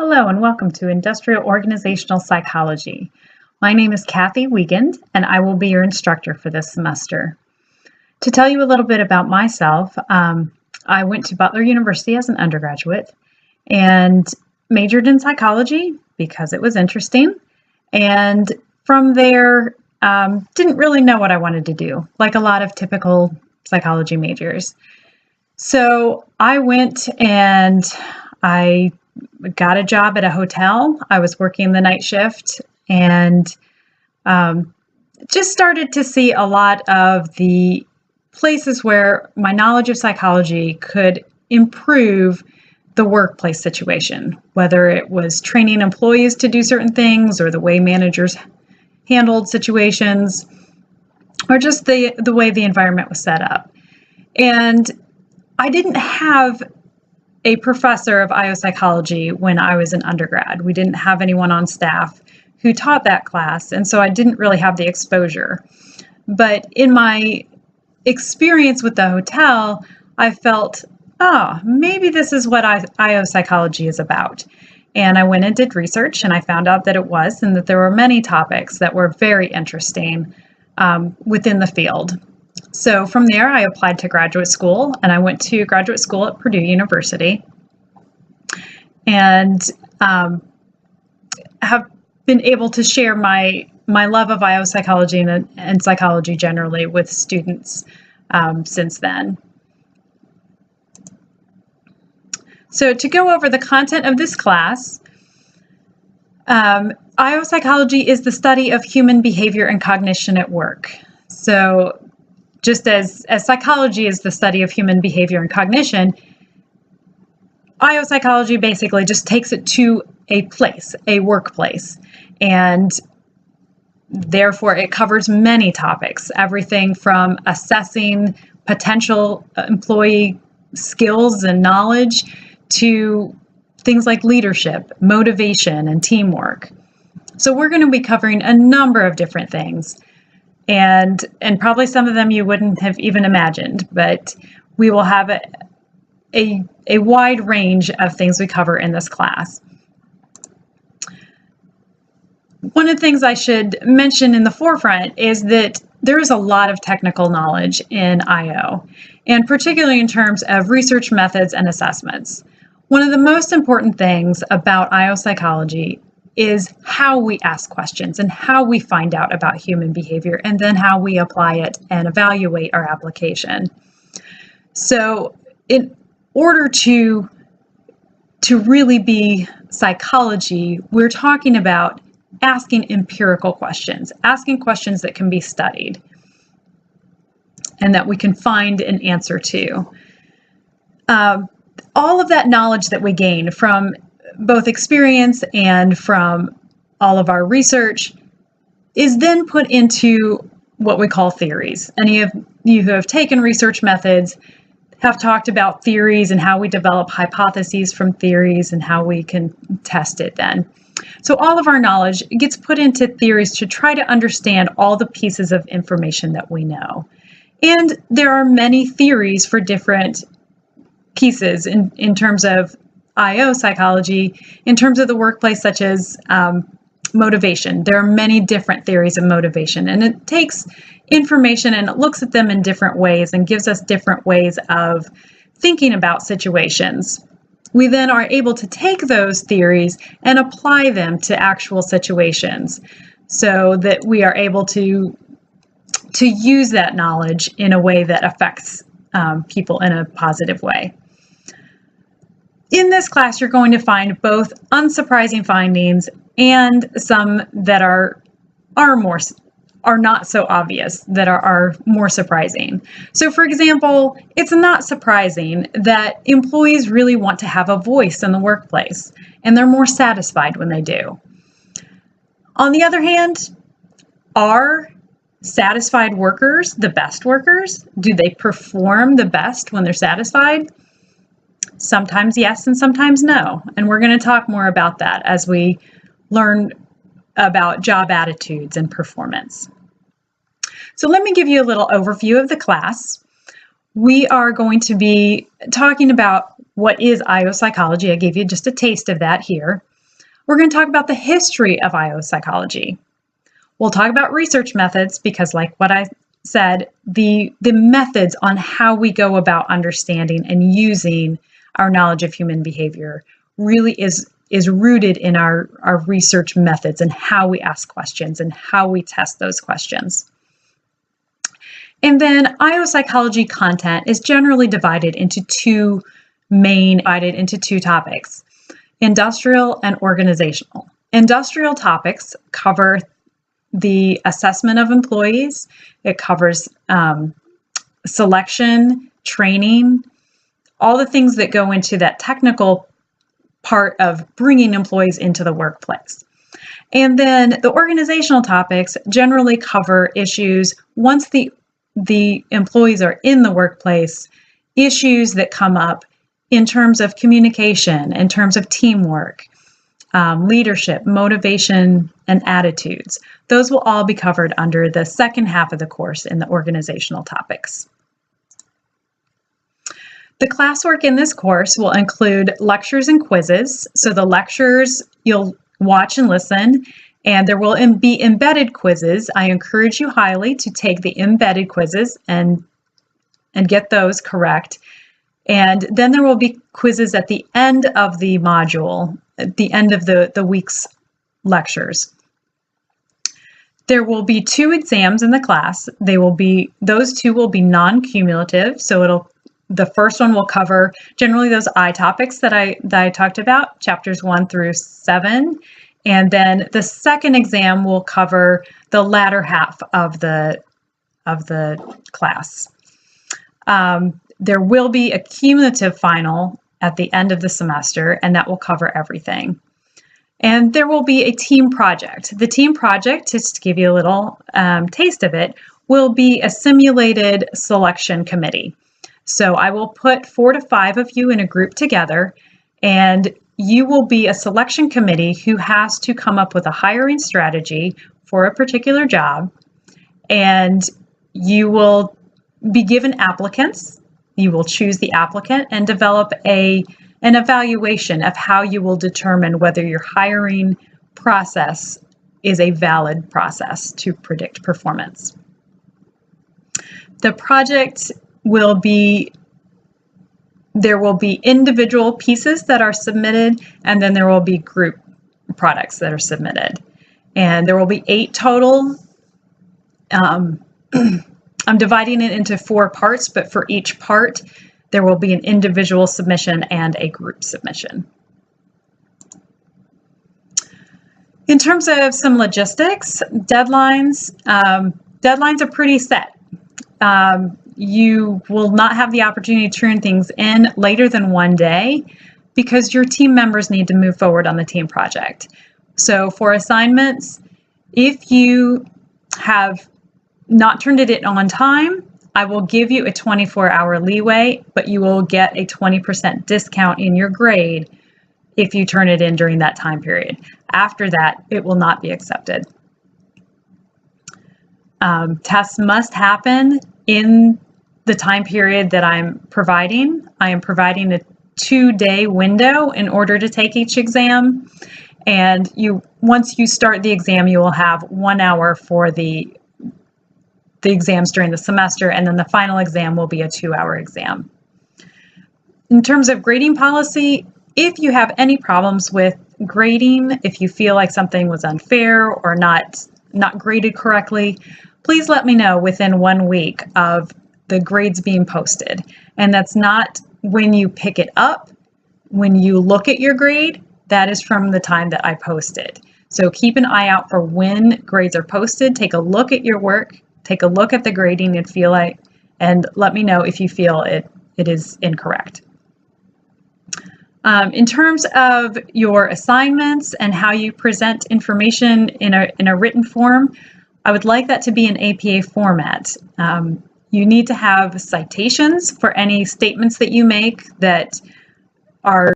Hello and welcome to Industrial Organizational Psychology. My name is Kathy Wiegand and I will be your instructor for this semester. To tell you a little bit about myself, I went to Butler University as an undergraduate and majored in psychology because it was interesting. And from there, didn't really know what I wanted to do, like a lot of typical psychology majors. So I went and I got a job at a hotel. I was working the night shift and just started to see a lot of the places where my knowledge of psychology could improve the workplace situation, whether it was training employees to do certain things or the way managers handled situations or just the way the environment was set up. And I didn't have a professor of IO psychology when I was an undergrad. We didn't have anyone on staff who taught that class, and so I didn't really have the exposure. But in my experience with the hotel, I felt, maybe this is what IO psychology is about. And I went and did research, and I found out that it was, and that there were many topics that were very interesting within the field. So from there, I applied to graduate school, and I went to graduate school at Purdue University, and have been able to share my love of IO psychology and psychology generally with students since then. So to go over the content of this class, IO psychology is the study of human behavior and cognition at work. So just as psychology is the study of human behavior and cognition, IO psychology basically just takes it to a place, a workplace, and therefore it covers many topics, everything from assessing potential employee skills and knowledge to things like leadership, motivation, and teamwork. So we're going to be covering a number of different things. And probably some of them you wouldn't have even imagined, but we will have a wide range of things we cover in this class. One of the things I should mention in the forefront is that there is a lot of technical knowledge in IO, and particularly in terms of research methods and assessments. One of the most important things about IO psychology is how we ask questions and how we find out about human behavior, and then how we apply it and evaluate our application. So in order to really be psychology, we're talking about asking empirical questions, asking questions that can be studied and that we can find an answer to. All of that knowledge that we gain from both experience and from all of our research is then put into what we call theories. Any of you who have taken research methods have talked about theories and how we develop hypotheses from theories and how we can test it then. So all of our knowledge gets put into theories to try to understand all the pieces of information that we know. And there are many theories for different pieces in terms of IO psychology, in terms of the workplace, such as motivation. There are many different theories of motivation, and it takes information and it looks at them in different ways and gives us different ways of thinking about situations. We then are able to take those theories and apply them to actual situations so that we are able to use that knowledge in a way that affects people in a positive way. In this class, you're going to find both unsurprising findings and some that are not so obvious, that are more surprising. So for example, it's not surprising that employees really want to have a voice in the workplace, and they're more satisfied when they do. On the other hand, are satisfied workers the best workers? Do they perform the best when they're satisfied? Sometimes yes, and sometimes no. And we're going to talk more about that as we learn about job attitudes and performance. So let me give you a little overview of the class. We are going to be talking about what is IO psychology. I gave you just a taste of that here. We're going to talk about the history of IO psychology. We'll talk about research methods because, like what I said, the methods on how we go about understanding and using our knowledge of human behavior really is rooted in our research methods and how we ask questions and how we test those questions. And then IO psychology content is generally divided into two topics: industrial and organizational. Industrial topics cover the assessment of employees. It covers selection, training, all the things that go into that technical part of bringing employees into the workplace. And then the organizational topics generally cover issues once the employees are in the workplace, issues that come up in terms of communication, in terms of teamwork, leadership, motivation, and attitudes. Those will all be covered under the second half of the course in the organizational topics. The classwork in this course will include lectures and quizzes. So the lectures you'll watch and listen, and there will be embedded quizzes. I encourage you highly to take the embedded quizzes and get those correct. And then there will be quizzes at the end of the module, at the end of the week's lectures. There will be 2 exams in the class. Those 2 will be non-cumulative. So the first one will cover generally those I topics that I talked about, chapters 1 through 7. And then the second exam will cover the latter half of the class. There will be a cumulative final at the end of the semester, and that will cover everything. And there will be a team project. The team project, just to give you a little taste of it, will be a simulated selection committee. So I will put 4 to 5 of you in a group together, and you will be a selection committee who has to come up with a hiring strategy for a particular job, and you will be given applicants. You will choose the applicant and develop an evaluation of how you will determine whether your hiring process is a valid process to predict performance. The project there will be individual pieces that are submitted, and then there will be group products that are submitted. And there will be 8 total. I'm dividing it into 4 parts, but for each part, there will be an individual submission and a group submission. In terms of some logistics, deadlines are pretty set. You will not have the opportunity to turn things in later than 1 day because your team members need to move forward on the team project. So for assignments, if you have not turned it in on time, I will give you a 24-hour leeway, but you will get a 20% discount in your grade if you turn it in during that time period. After that, it will not be accepted. Tests must happen in the time period that I'm providing. I am providing a 2-day window in order to take each exam. And once you start the exam, you will have 1 hour for the exams during the semester, and then the final exam will be a 2-hour exam. In terms of grading policy, if you have any problems with grading, if you feel like something was unfair or not graded correctly, please let me know within 1 week of the grades being posted. And that's not when you pick it up. When you look at your grade, that is from the time that I posted. So keep an eye out for when grades are posted. Take a look at your work, take a look at the grading and let me know if you feel it is incorrect. In terms of your assignments and how you present information in a written form, I would like that to be in APA format. You need to have citations for any statements that you make that are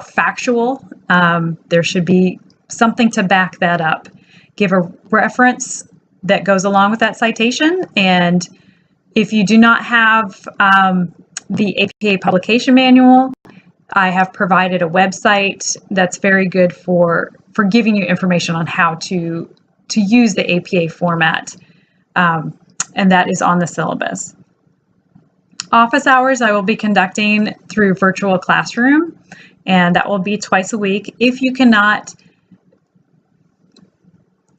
factual. There should be something to back that up. Give a reference that goes along with that citation. And if you do not have the APA publication manual, I have provided a website that's very good for giving you information on how to use the APA format, and that is on the syllabus. Office hours I will be conducting through virtual classroom, and that will be twice a week. If you cannot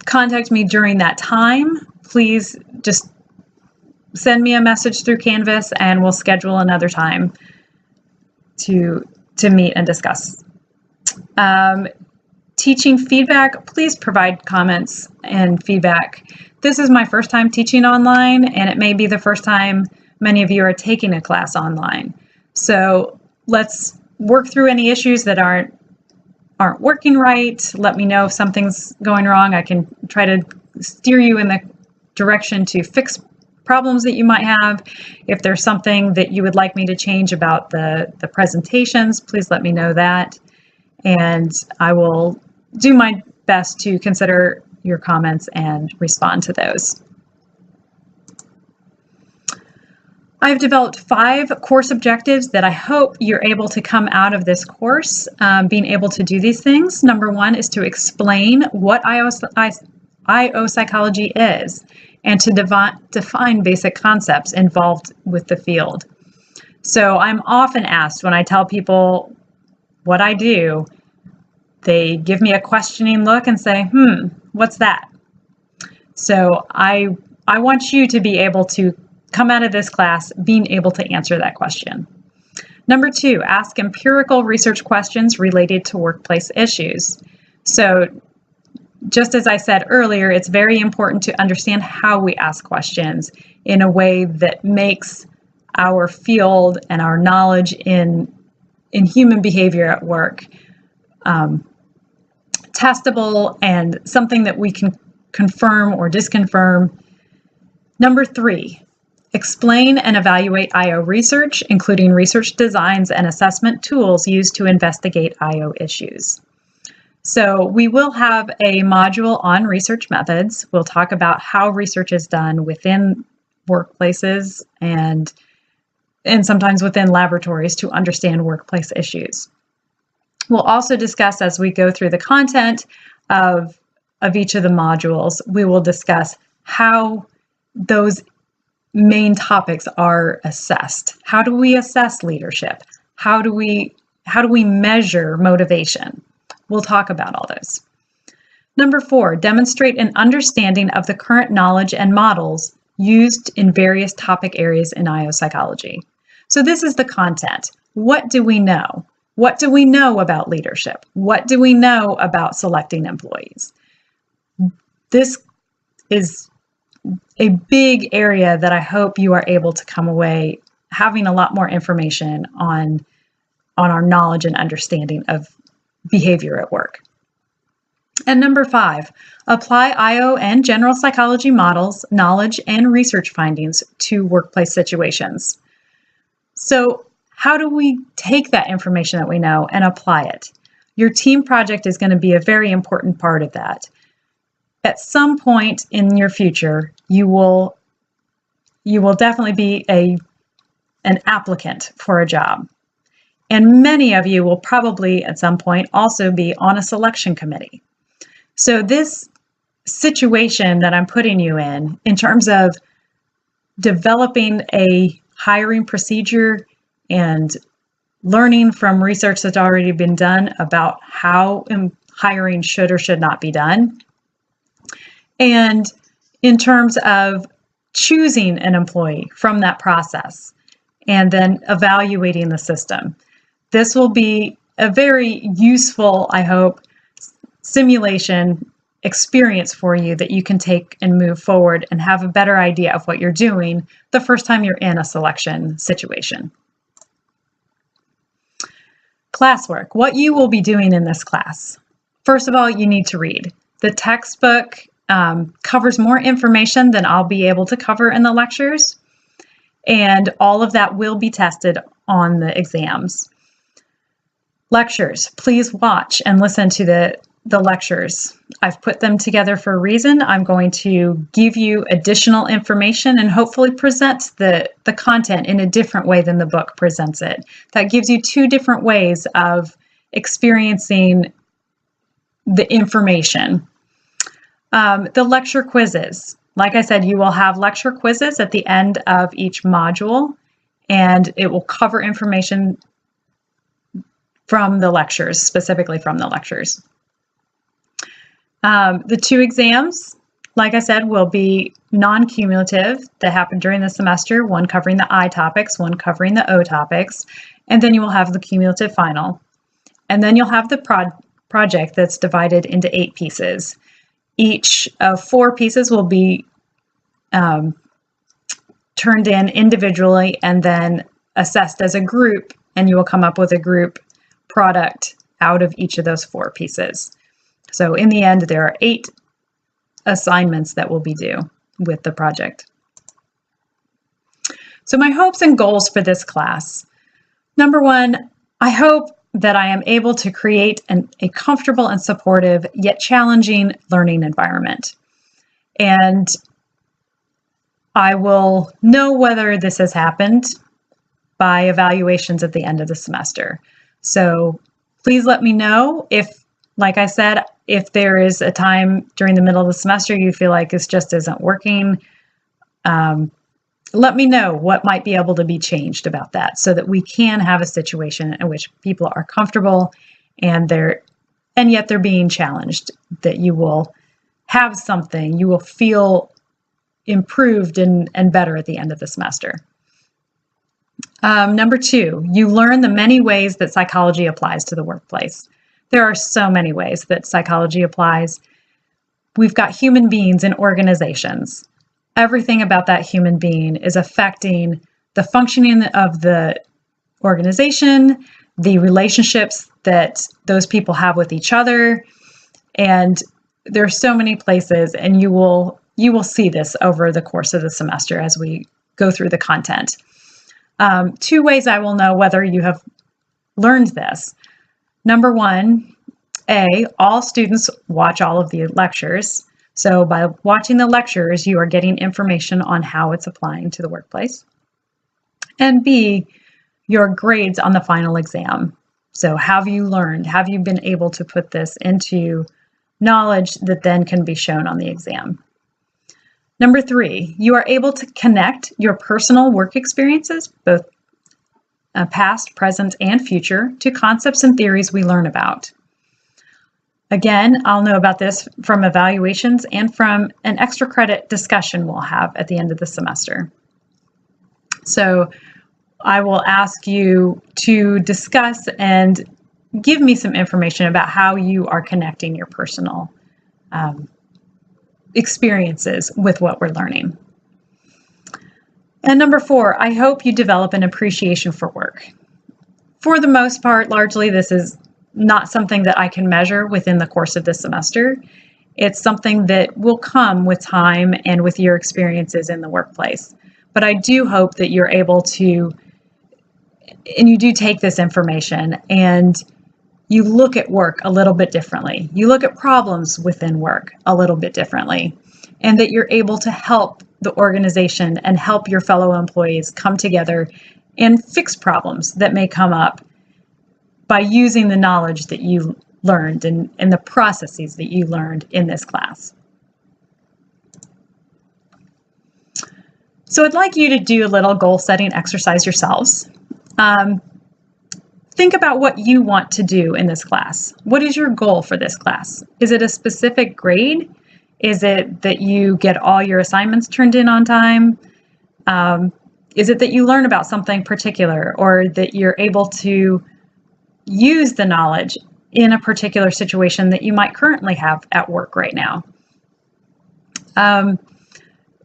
contact me during that time, please just send me a message through Canvas and we'll schedule another time to meet and discuss. Teaching feedback, please provide comments and feedback. This is my first time teaching online, and it may be the first time many of you are taking a class online. So let's work through any issues that aren't working right. Let me know if something's going wrong. I can try to steer you in the direction to fix problems that you might have. If there's something that you would like me to change about the presentations, please let me know that. And I will do my best to consider your comments and respond to those. I've developed 5 course objectives that I hope you're able to come out of this course being able to do these things. Number 1 is to explain what IO psychology is and to define basic concepts involved with the field. So I'm often asked when I tell people what I do, they give me a questioning look and say, what's that? So I want you to be able to come out of this class being able to answer that question. Number 2, ask empirical research questions related to workplace issues. So just as I said earlier, it's very important to understand how we ask questions in a way that makes our field and our knowledge in human behavior at work testable and something that we can confirm or disconfirm. Number 3, explain and evaluate IO research, including research designs and assessment tools used to investigate IO issues. So we will have a module on research methods. We'll talk about how research is done within workplaces and sometimes within laboratories to understand workplace issues. We'll also discuss, as we go through the content of each of the modules, we will discuss how those main topics are assessed. How do we assess leadership? How do we measure motivation? We'll talk about all those. Number 4, demonstrate an understanding of the current knowledge and models used in various topic areas in IO psychology. So this is the content. What do we know? What do we know about leadership? What do we know about selecting employees? This is a big area that I hope you are able to come away having a lot more information on our knowledge and understanding of behavior at work. And number 5, apply IO and general psychology models, knowledge, and research findings to workplace situations. So how do we take that information that we know and apply it? Your team project is going to be a very important part of that. At some point in your future, you will definitely be an applicant for a job. And many of you will probably at some point also be on a selection committee. So this situation that I'm putting you in terms of developing a hiring procedure and learning from research that's already been done about how hiring should or should not be done. And in terms of choosing an employee from that process and then evaluating the system. This will be a very useful, I hope, simulation experience for you that you can take and move forward and have a better idea of what you're doing the first time you're in a selection situation. Classwork, what you will be doing in this class. First of all, you need to read. The textbook covers more information than I'll be able to cover in the lectures, and all of that will be tested on the exams. Lectures, please watch and listen to the lectures. I've put them together for a reason. I'm going to give you additional information and hopefully present the content in a different way than the book presents it. That gives you two different ways of experiencing the information. The lecture quizzes. Like I said, you will have lecture quizzes at the end of each module, and it will cover information from the lectures, specifically from the lectures. The two exams, like I said, will be non-cumulative that happen during the semester, one covering the I topics, one covering the O topics, and then you will have the cumulative final. And then you'll have the project that's divided into 8 pieces. Each of 4 pieces will be turned in individually and then assessed as a group, and you will come up with a group product out of each of those 4 pieces. So in the end, there are 8 assignments that will be due with the project. So my hopes and goals for this class. Number 1, I hope that I am able to create a comfortable and supportive yet challenging learning environment. And I will know whether this has happened by evaluations at the end of the semester. So please let me know if, like I said, if there is a time during the middle of the semester you feel like this just isn't working. Let me know what might be able to be changed about that so that we can have a situation in which people are comfortable and yet they're being challenged, that you will have something, you will feel improved and better at the end of the semester. Number 2, you learn the many ways that psychology applies to the workplace. There are so many ways that psychology applies. We've got human beings in organizations. Everything about that human being is affecting the functioning of the organization, the relationships that those people have with each other. And there are so many places, and you will see this over the course of the semester as we go through the content. 2 ways I will know whether you have learned this. Number 1, all students watch all of the lectures. So by watching the lectures, you are getting information on how it's applying to the workplace. And B, your grades on the final exam. So have you learned? Have you been able to put this into knowledge that then can be shown on the exam? Number 3, you are able to connect your personal work experiences, both past, present, and future, to concepts and theories we learn about. Again, I'll know about this from evaluations and from an extra credit discussion we'll have at the end of the semester. So I will ask you to discuss and give me some information about how you are connecting your personal experiences with what we're learning. And number 4, I hope you develop an appreciation for work. For the most part, largely, this is not something that I can measure within the course of this semester. It's something that will come with time and with your experiences in the workplace. But I do hope that you're able to, and you do take this information and you look at work a little bit differently. You look at problems within work a little bit differently, and that you're able to help the organization and help your fellow employees come together and fix problems that may come up by using the knowledge that you learned and the processes that you learned in this class. So I'd like you to do a little goal setting exercise yourselves. Think about what you want to do in this class. What is your goal for this class? Is it a specific grade? Is it that you get all your assignments turned in on time? Is it that you learn about something particular, or that you're able to use the knowledge in a particular situation that you might currently have at work right now?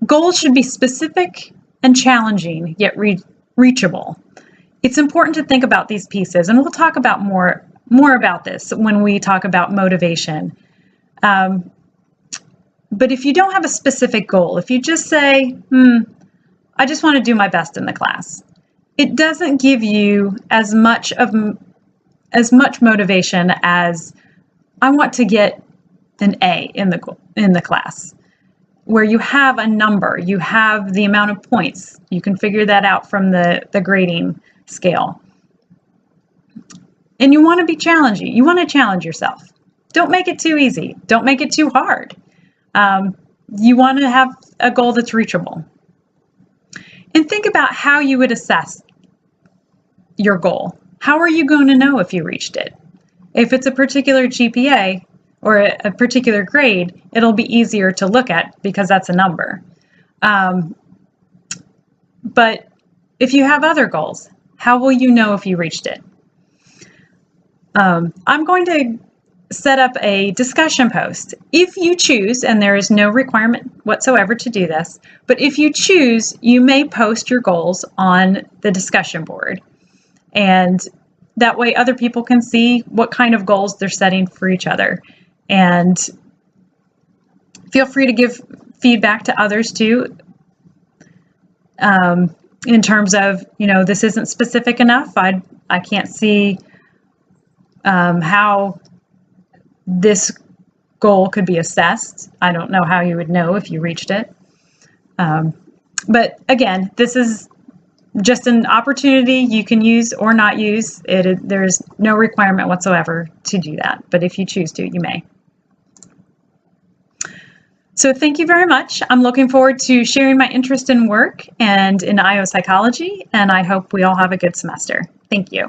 Goals should be specific and challenging, yet reachable. It's important to think about these pieces, and we'll talk about more about this when we talk about motivation. But if you don't have a specific goal, if you just say, I just want to do my best in the class, it doesn't give you as much motivation as I want to get an A in the class, where you have a number, you have the amount of points. You can figure that out from the grading scale. And you want to be challenging. You want to challenge yourself. Don't make it too easy. Don't make it too hard. You want to have a goal that's reachable. And think about how you would assess your goal. How are you going to know if you reached it? If it's a particular GPA or a particular grade, it'll be easier to look at because that's a number. But if you have other goals, how will you know if you reached it? I'm going to set up a discussion post. If you choose, and there is no requirement whatsoever to do this, but if you choose, you may post your goals on the discussion board. And that way other people can see what kind of goals they're setting for each other. And feel free to give feedback to others too, in terms of, this isn't specific enough. I can't see how this goal could be assessed. I don't know how you would know if you reached it. But again, this is just an opportunity you can use or not use. There's no requirement whatsoever to do that, but if you choose to, you may. So thank you very much. I'm looking forward to sharing my interest in work and in IO psychology, and I hope we all have a good semester. Thank you.